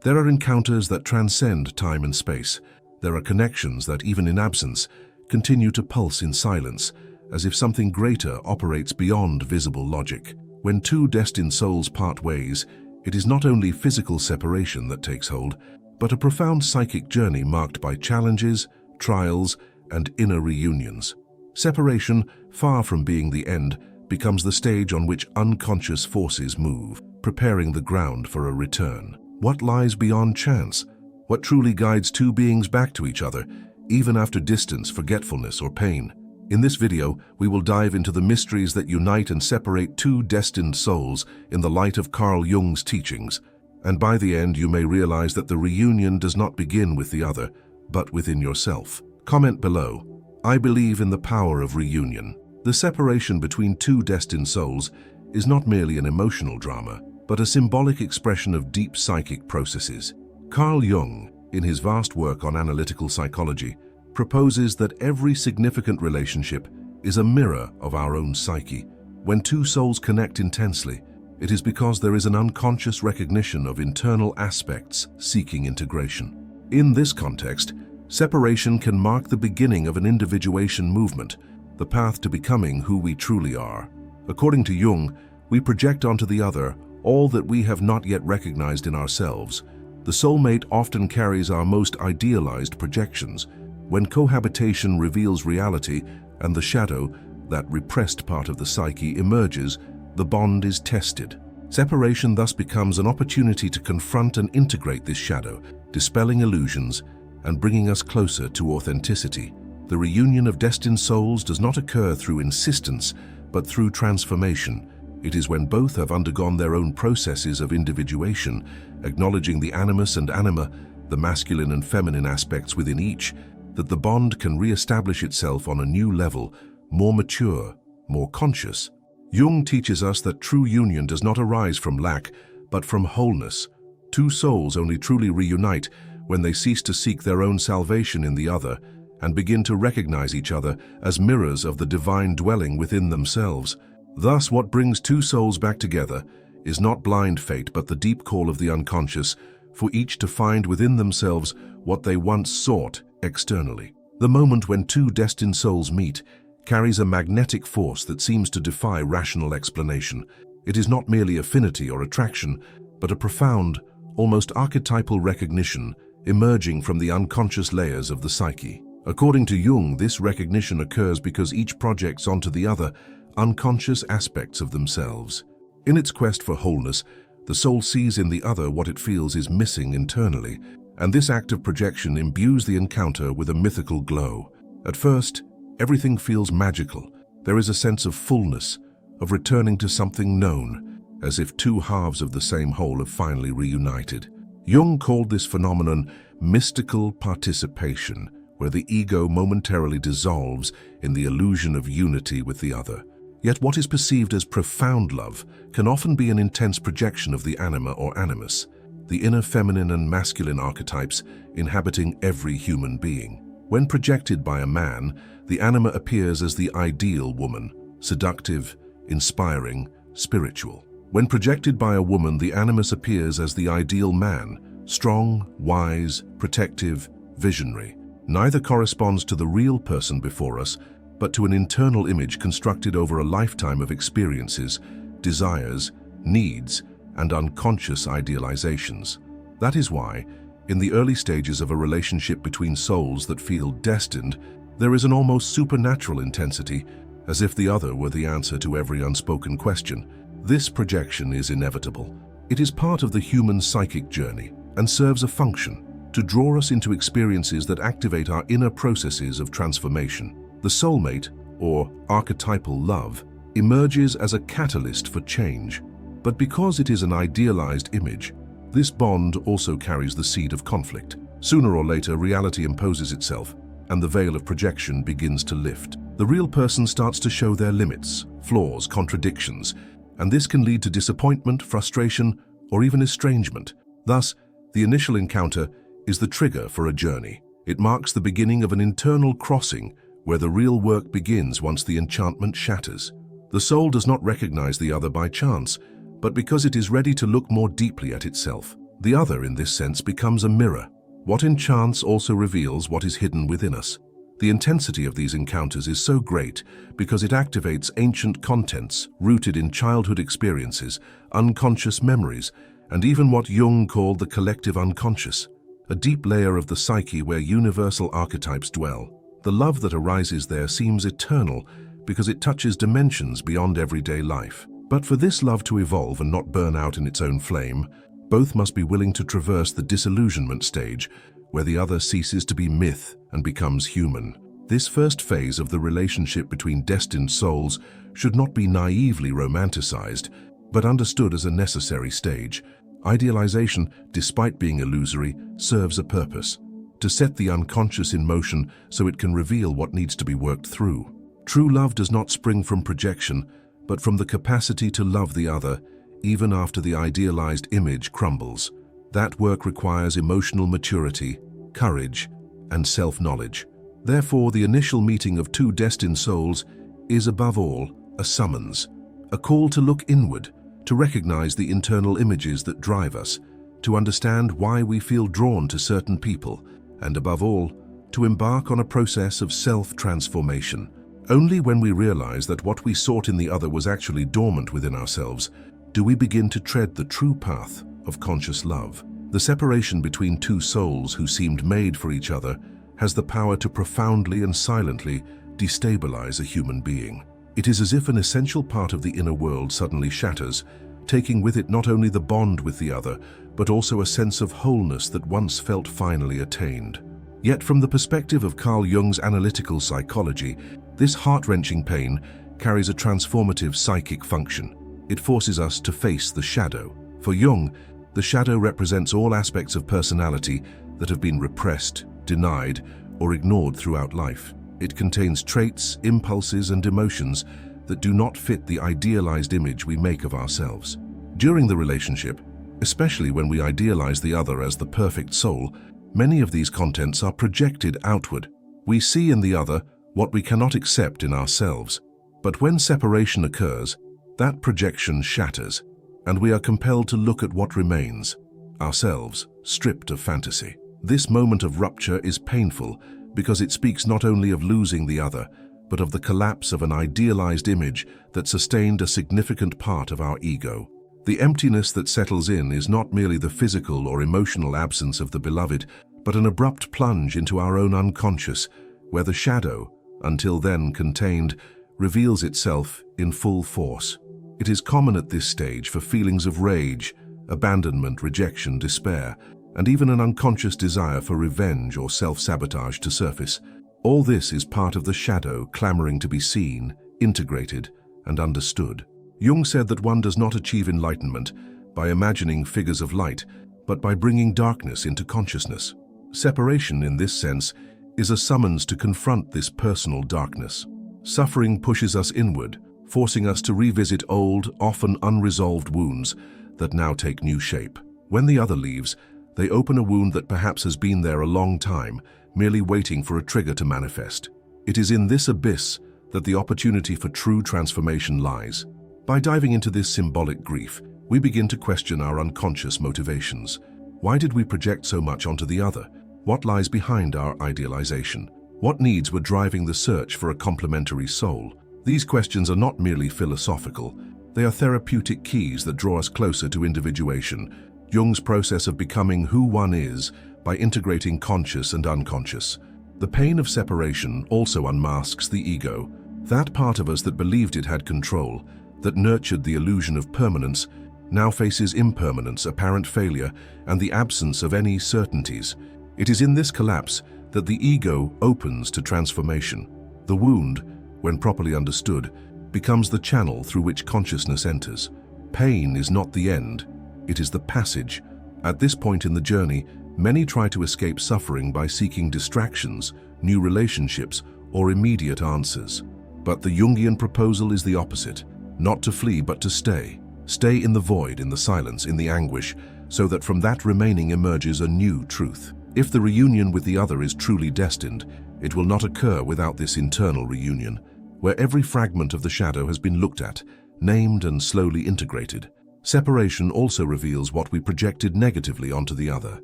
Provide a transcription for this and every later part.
There are encounters that transcend time and space. There are connections that, even in absence, continue to pulse in silence, as if something greater operates beyond visible logic. When two destined souls part ways, it is not only physical separation that takes hold, but a profound psychic journey marked by challenges, trials, and inner reunions. Separation, far from being the end, becomes the stage on which unconscious forces move, preparing the ground for a return. What lies beyond chance? What truly guides two beings back to each other, even after distance, forgetfulness, or pain? In this video, we will dive into the mysteries that unite and separate two destined souls in the light of Carl Jung's teachings. And by the end, you may realize that the reunion does not begin with the other, but within yourself. Comment below. I believe in the power of reunion. The separation between two destined souls is not merely an emotional drama, but a symbolic expression of deep psychic processes. Carl Jung, in his vast work on analytical psychology, proposes that every significant relationship is a mirror of our own psyche. When two souls connect intensely, it is because there is an unconscious recognition of internal aspects seeking integration. In this context, separation can mark the beginning of an individuation movement, the path to becoming who we truly are. According to Jung, we project onto the other all that we have not yet recognized in ourselves. The soulmate often carries our most idealized projections. When cohabitation reveals reality and the shadow, that repressed part of the psyche, emerges, the bond is tested. Separation thus becomes an opportunity to confront and integrate this shadow, dispelling illusions and bringing us closer to authenticity. The reunion of destined souls does not occur through insistence, but through transformation. It is when both have undergone their own processes of individuation, acknowledging the animus and anima, the masculine and feminine aspects within each, that the bond can re-establish itself on a new level, more mature, more conscious. Jung teaches us that true union does not arise from lack, but from wholeness. Two souls only truly reunite when they cease to seek their own salvation in the other and begin to recognize each other as mirrors of the divine dwelling within themselves. Thus, what brings two souls back together is not blind fate, but the deep call of the unconscious, for each to find within themselves what they once sought externally. The moment when two destined souls meet carries a magnetic force that seems to defy rational explanation. It is not merely affinity or attraction, but a profound, almost archetypal recognition emerging from the unconscious layers of the psyche. According to Jung, this recognition occurs because each projects onto the other unconscious aspects of themselves. In its quest for wholeness, the soul sees in the other what it feels is missing internally, and this act of projection imbues the encounter with a mythical glow. At first, everything feels magical. There is a sense of fullness, of returning to something known, as if two halves of the same whole have finally reunited. Jung called this phenomenon mystical participation, where the ego momentarily dissolves in the illusion of unity with the other. Yet what is perceived as profound love can often be an intense projection of the anima or animus, the inner feminine and masculine archetypes inhabiting every human being. When projected by a man, the anima appears as the ideal woman, seductive, inspiring, spiritual. When projected by a woman, the animus appears as the ideal man, strong, wise, protective, visionary. Neither corresponds to the real person before us, but to an internal image constructed over a lifetime of experiences, desires, needs, and unconscious idealizations. That is why, in the early stages of a relationship between souls that feel destined, there is an almost supernatural intensity, as if the other were the answer to every unspoken question. This projection is inevitable. It is part of the human psychic journey and serves a function: to draw us into experiences that activate our inner processes of transformation. The soulmate, or archetypal love, emerges as a catalyst for change. But because it is an idealized image, this bond also carries the seed of conflict. Sooner or later, reality imposes itself, and the veil of projection begins to lift. The real person starts to show their limits, flaws, contradictions, and this can lead to disappointment, frustration, or even estrangement. Thus, the initial encounter is the trigger for a journey. It marks the beginning of an internal crossing where the real work begins once the enchantment shatters. The soul does not recognize the other by chance, but because it is ready to look more deeply at itself. The other, in this sense, becomes a mirror. What enchants also reveals what is hidden within us. The intensity of these encounters is so great because it activates ancient contents rooted in childhood experiences, unconscious memories, and even what Jung called the collective unconscious, a deep layer of the psyche where universal archetypes dwell. The love that arises there seems eternal because it touches dimensions beyond everyday life. But for this love to evolve and not burn out in its own flame, both must be willing to traverse the disillusionment stage, where the other ceases to be myth and becomes human. This first phase of the relationship between destined souls should not be naively romanticized, but understood as a necessary stage. Idealization, despite being illusory, serves a purpose: to set the unconscious in motion so it can reveal what needs to be worked through. True love does not spring from projection, but from the capacity to love the other, even after the idealized image crumbles. That work requires emotional maturity, courage, and self-knowledge. Therefore, the initial meeting of two destined souls is, above all, a summons, a call to look inward, to recognize the internal images that drive us, to understand why we feel drawn to certain people, and above all, to embark on a process of self-transformation. Only when we realize that what we sought in the other was actually dormant within ourselves do we begin to tread the true path of conscious love. The separation between two souls who seemed made for each other has the power to profoundly and silently destabilize a human being. It is as if an essential part of the inner world suddenly shatters, taking with it not only the bond with the other, but also a sense of wholeness that once felt finally attained. Yet from the perspective of Carl Jung's analytical psychology, this heart-wrenching pain carries a transformative psychic function. It forces us to face the shadow. For Jung, the shadow represents all aspects of personality that have been repressed, denied, or ignored throughout life. It contains traits, impulses, and emotions that do not fit the idealized image we make of ourselves. During the relationship, especially when we idealize the other as the perfect soul, many of these contents are projected outward. We see in the other what we cannot accept in ourselves. But when separation occurs, that projection shatters, and we are compelled to look at what remains, ourselves, stripped of fantasy. This moment of rupture is painful because it speaks not only of losing the other, but of the collapse of an idealized image that sustained a significant part of our ego. The emptiness that settles in is not merely the physical or emotional absence of the beloved, but an abrupt plunge into our own unconscious, where the shadow, until then contained, reveals itself in full force. It is common at this stage for feelings of rage, abandonment, rejection, despair, and even an unconscious desire for revenge or self-sabotage to surface. All this is part of the shadow clamoring to be seen, integrated, and understood. Jung said that one does not achieve enlightenment by imagining figures of light, but by bringing darkness into consciousness. Separation, in this sense, is a summons to confront this personal darkness. Suffering pushes us inward, forcing us to revisit old, often unresolved wounds that now take new shape. When the other leaves, they open a wound that perhaps has been there a long time, merely waiting for a trigger to manifest. It is in this abyss that the opportunity for true transformation lies. By diving into this symbolic grief, we begin to question our unconscious motivations. Why did we project so much onto the other? What lies behind our idealization? What needs were driving the search for a complementary soul? These questions are not merely philosophical. They are therapeutic keys that draw us closer to individuation, Jung's process of becoming who one is by integrating conscious and unconscious. The pain of separation also unmasks the ego, that part of us that believed it had control, that nurtured the illusion of permanence, now faces impermanence, apparent failure, and the absence of any certainties. It is in this collapse that the ego opens to transformation. The wound, when properly understood, becomes the channel through which consciousness enters. Pain is not the end, it is the passage. At this point in the journey, many try to escape suffering by seeking distractions, new relationships, or immediate answers. But the Jungian proposal is the opposite: not to flee, but to stay. Stay in the void, in the silence, in the anguish, so that from that remaining emerges a new truth. If the reunion with the other is truly destined, it will not occur without this internal reunion, where every fragment of the shadow has been looked at, named, and slowly integrated. Separation also reveals what we projected negatively onto the other.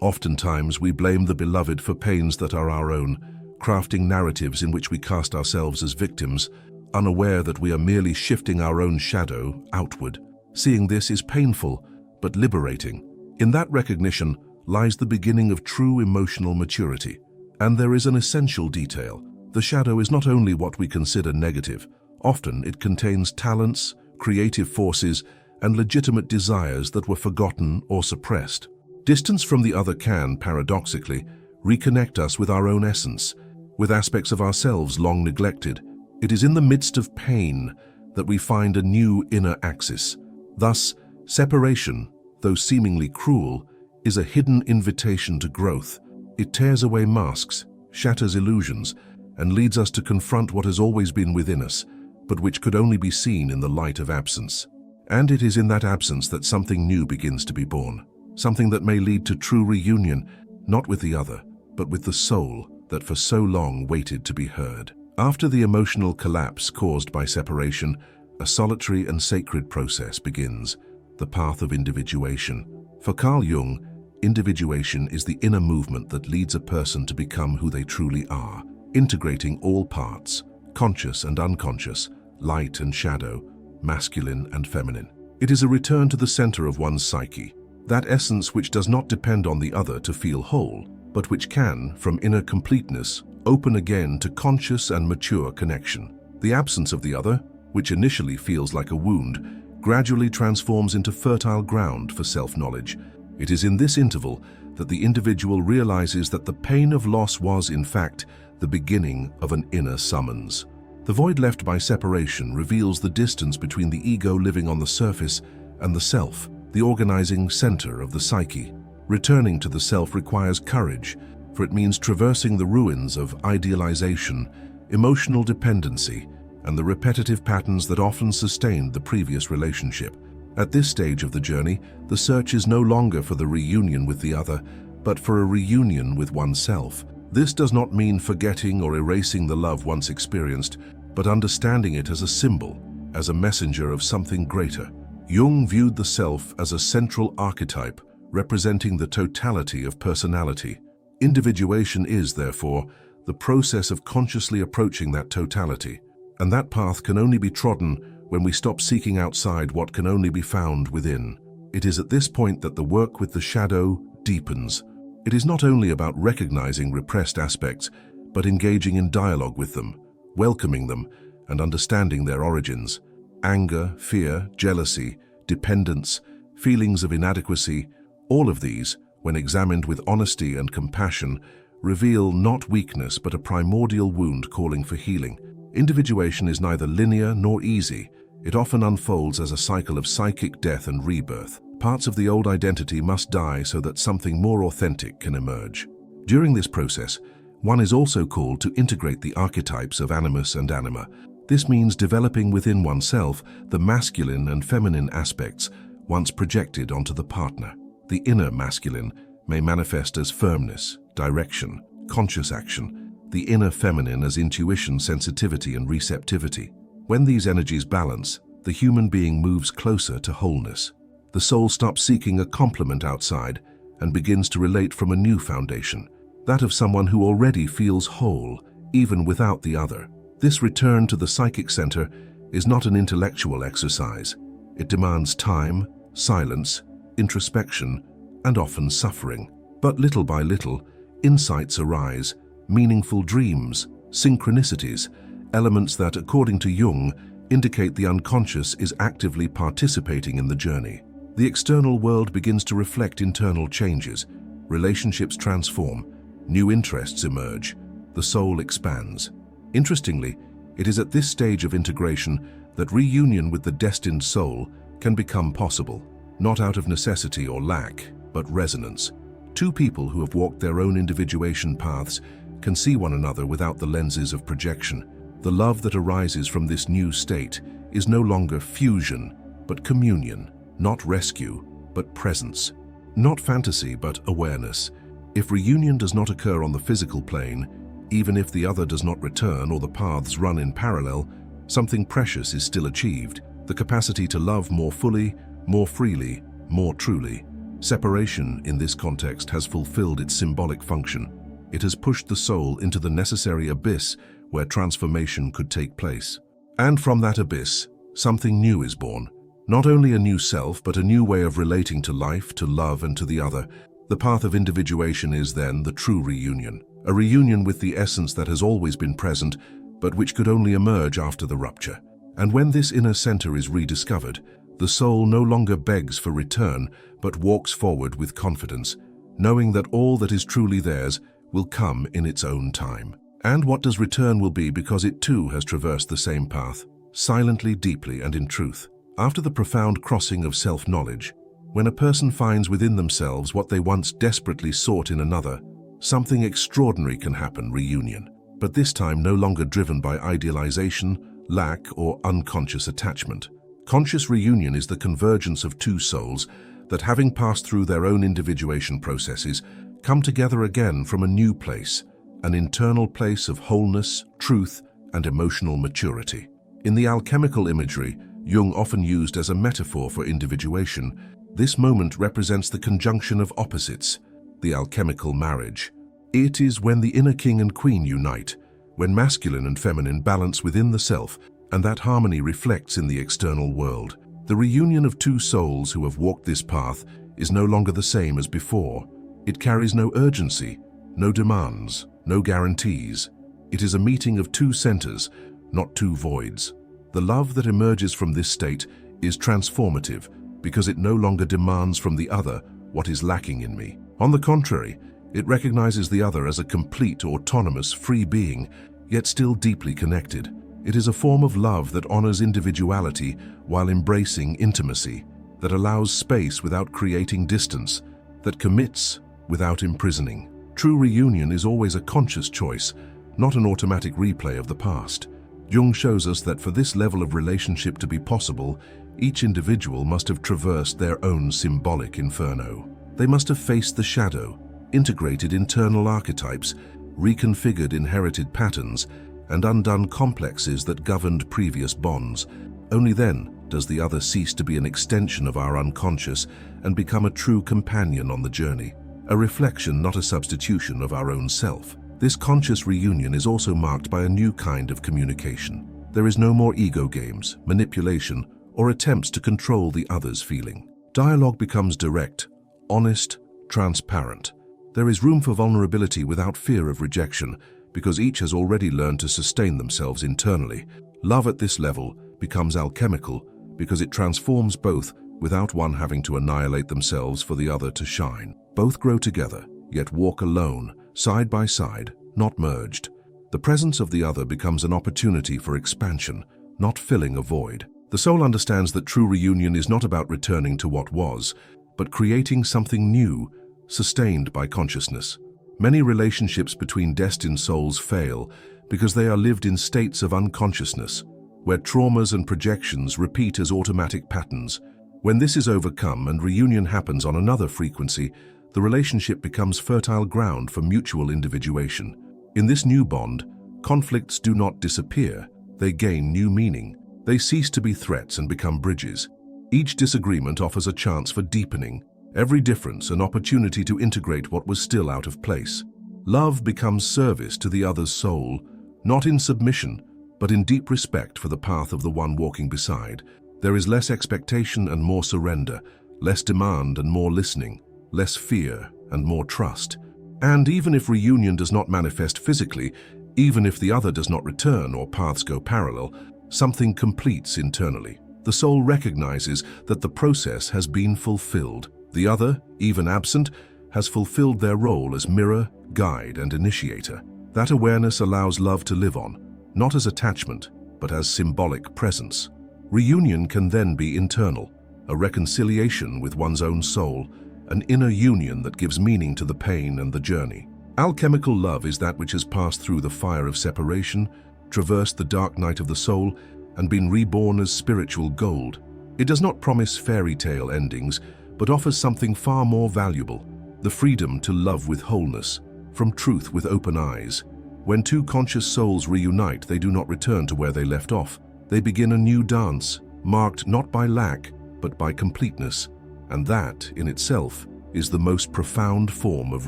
Oftentimes, we blame the beloved for pains that are our own, crafting narratives in which we cast ourselves as victims, unaware that we are merely shifting our own shadow outward. Seeing this is painful, but liberating. In that recognition lies the beginning of true emotional maturity. And there is an essential detail. The shadow is not only what we consider negative. Often it contains talents, creative forces, and legitimate desires that were forgotten or suppressed. Distance from the other can, paradoxically, reconnect us with our own essence, with aspects of ourselves long neglected. It is in the midst of pain that we find a new inner axis. Thus, separation, though seemingly cruel, is a hidden invitation to growth. It tears away masks, shatters illusions, and leads us to confront what has always been within us, but which could only be seen in the light of absence. And it is in that absence that something new begins to be born, something that may lead to true reunion, not with the other, but with the soul that for so long waited to be heard. After the emotional collapse caused by separation, a solitary and sacred process begins, the path of individuation. For Carl Jung, individuation is the inner movement that leads a person to become who they truly are, integrating all parts, conscious and unconscious, light and shadow, masculine and feminine. It is a return to the center of one's psyche, that essence which does not depend on the other to feel whole, but which can, from inner completeness, open again to conscious and mature connection. The absence of the other, which initially feels like a wound, gradually transforms into fertile ground for self-knowledge. It is in this interval that the individual realizes that the pain of loss was, in fact, the beginning of an inner summons. The void left by separation reveals the distance between the ego living on the surface and the self, the organizing center of the psyche. Returning to the self requires courage, for it means traversing the ruins of idealization, emotional dependency, and the repetitive patterns that often sustained the previous relationship. At this stage of the journey, the search is no longer for the reunion with the other, but for a reunion with oneself. This does not mean forgetting or erasing the love once experienced, but understanding it as a symbol, as a messenger of something greater. Jung viewed the self as a central archetype, representing the totality of personality. Individuation is, therefore, the process of consciously approaching that totality, and that path can only be trodden when we stop seeking outside what can only be found within. It is at this point that the work with the shadow deepens. It is not only about recognizing repressed aspects, but engaging in dialogue with them, welcoming them, and understanding their origins. Anger, fear, jealousy, dependence, feelings of inadequacy, all of these, when examined with honesty and compassion, reveal not weakness but a primordial wound calling for healing. Individuation is neither linear nor easy. It often unfolds as a cycle of psychic death and rebirth. Parts of the old identity must die so that something more authentic can emerge. During this process, one is also called to integrate the archetypes of animus and anima. This means developing within oneself the masculine and feminine aspects once projected onto the partner. The inner masculine may manifest as firmness, direction, conscious action, the inner feminine as intuition, sensitivity, and receptivity. When these energies balance, the human being moves closer to wholeness. The soul stops seeking a complement outside and begins to relate from a new foundation, that of someone who already feels whole, even without the other. This return to the psychic center is not an intellectual exercise. It demands time, silence, introspection, and often suffering. But little by little, insights arise, meaningful dreams, synchronicities, elements that, according to Jung, indicate the unconscious is actively participating in the journey. The external world begins to reflect internal changes, relationships transform, new interests emerge, the soul expands. Interestingly, it is at this stage of integration that reunion with the destined soul can become possible, not out of necessity or lack, but resonance. Two people who have walked their own individuation paths can see one another without the lenses of projection. The love that arises from this new state is no longer fusion, but communion, not rescue, but presence, not fantasy, but awareness. If reunion does not occur on the physical plane, even if the other does not return or the paths run in parallel, something precious is still achieved. The capacity to love more fully, more freely, more truly. Separation, in this context, has fulfilled its symbolic function. It has pushed the soul into the necessary abyss where transformation could take place. And from that abyss, something new is born. Not only a new self, but a new way of relating to life, to love, and to the other. The path of individuation is then the true reunion. A reunion with the essence that has always been present, but which could only emerge after the rupture. And when this inner center is rediscovered, the soul no longer begs for return, but walks forward with confidence, knowing that all that is truly theirs will come in its own time. And what does return will be, because it too has traversed the same path, silently, deeply, and in truth. After the profound crossing of self-knowledge, when a person finds within themselves what they once desperately sought in another, something extraordinary can happen: reunion. But this time no longer driven by idealization, lack, or unconscious attachment. Conscious reunion is the convergence of two souls that, having passed through their own individuation processes, come together again from a new place, an internal place of wholeness, truth, and emotional maturity. In the alchemical imagery, Jung often used as a metaphor for individuation, this moment represents the conjunction of opposites, the alchemical marriage. It is when the inner king and queen unite, when masculine and feminine balance within the self, and that harmony reflects in the external world. The reunion of two souls who have walked this path is no longer the same as before. It carries no urgency, no demands, no guarantees. It is a meeting of two centers, not two voids. The love that emerges from this state is transformative because it no longer demands from the other what is lacking in me. On the contrary, it recognizes the other as a complete, autonomous, free being, yet still deeply connected. It is a form of love that honors individuality while embracing intimacy, that allows space without creating distance, that commits without imprisoning. True reunion is always a conscious choice, not an automatic replay of the past. Jung shows us that for this level of relationship to be possible, each individual must have traversed their own symbolic inferno. They must have faced the shadow, integrated internal archetypes, reconfigured inherited patterns, and undone complexes that governed previous bonds. Only then does the other cease to be an extension of our unconscious and become a true companion on the journey, a reflection, not a substitution, of our own self. This conscious reunion is also marked by a new kind of communication. There is no more ego games, manipulation, or attempts to control the other's feeling. Dialogue becomes direct, honest, transparent. There is room for vulnerability without fear of rejection, because each has already learned to sustain themselves internally. Love at this level becomes alchemical because it transforms both without one having to annihilate themselves for the other to shine. Both grow together, yet walk alone, side by side, not merged. The presence of the other becomes an opportunity for expansion, not filling a void. The soul understands that true reunion is not about returning to what was, but creating something new, sustained by consciousness. Many relationships between destined souls fail because they are lived in states of unconsciousness, where traumas and projections repeat as automatic patterns. When this is overcome and reunion happens on another frequency, the relationship becomes fertile ground for mutual individuation. In this new bond, conflicts do not disappear, they gain new meaning. They cease to be threats and become bridges. Each disagreement offers a chance for deepening, every difference an opportunity to integrate what was still out of place. Love becomes service to the other's soul, not in submission, but in deep respect for the path of the one walking beside. There is less expectation and more surrender, less demand and more listening, less fear and more trust. And even if reunion does not manifest physically, even if the other does not return or paths go parallel, something completes internally. The soul recognizes that the process has been fulfilled. The other, even absent, has fulfilled their role as mirror, guide, and initiator. That awareness allows love to live on, not as attachment, but as symbolic presence. Reunion can then be internal, a reconciliation with one's own soul, an inner union that gives meaning to the pain and the journey. Alchemical love is that which has passed through the fire of separation, traversed the dark night of the soul, and been reborn as spiritual gold. It does not promise fairy tale endings, but offers something far more valuable: the freedom to love with wholeness, from truth with open eyes. When two conscious souls reunite, they do not return to where they left off. They begin a new dance, marked not by lack, but by completeness, and that, in itself, is the most profound form of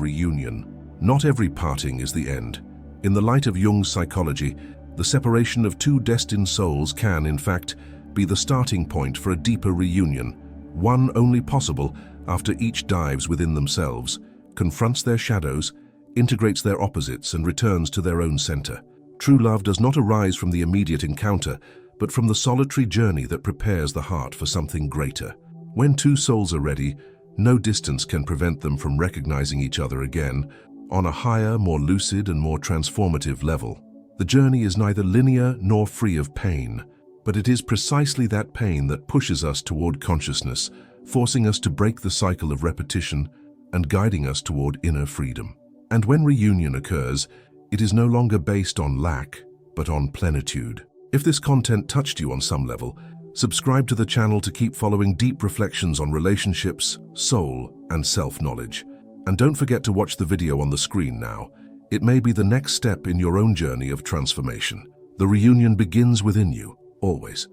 reunion. Not every parting is the end. In the light of Jung's psychology, the separation of two destined souls can, in fact, be the starting point for a deeper reunion, one only possible after each dives within themselves, confronts their shadows, integrates their opposites, and returns to their own center. True love does not arise from the immediate encounter, but from the solitary journey that prepares the heart for something greater. When two souls are ready, no distance can prevent them from recognizing each other again, on a higher, more lucid, and more transformative level. The journey is neither linear nor free of pain, but it is precisely that pain that pushes us toward consciousness, forcing us to break the cycle of repetition and guiding us toward inner freedom. And when reunion occurs, it is no longer based on lack, but on plenitude. If this content touched you on some level, subscribe to the channel to keep following deep reflections on relationships, soul, and self-knowledge. And don't forget to watch the video on the screen now. It may be the next step in your own journey of transformation. The reunion begins within you, always.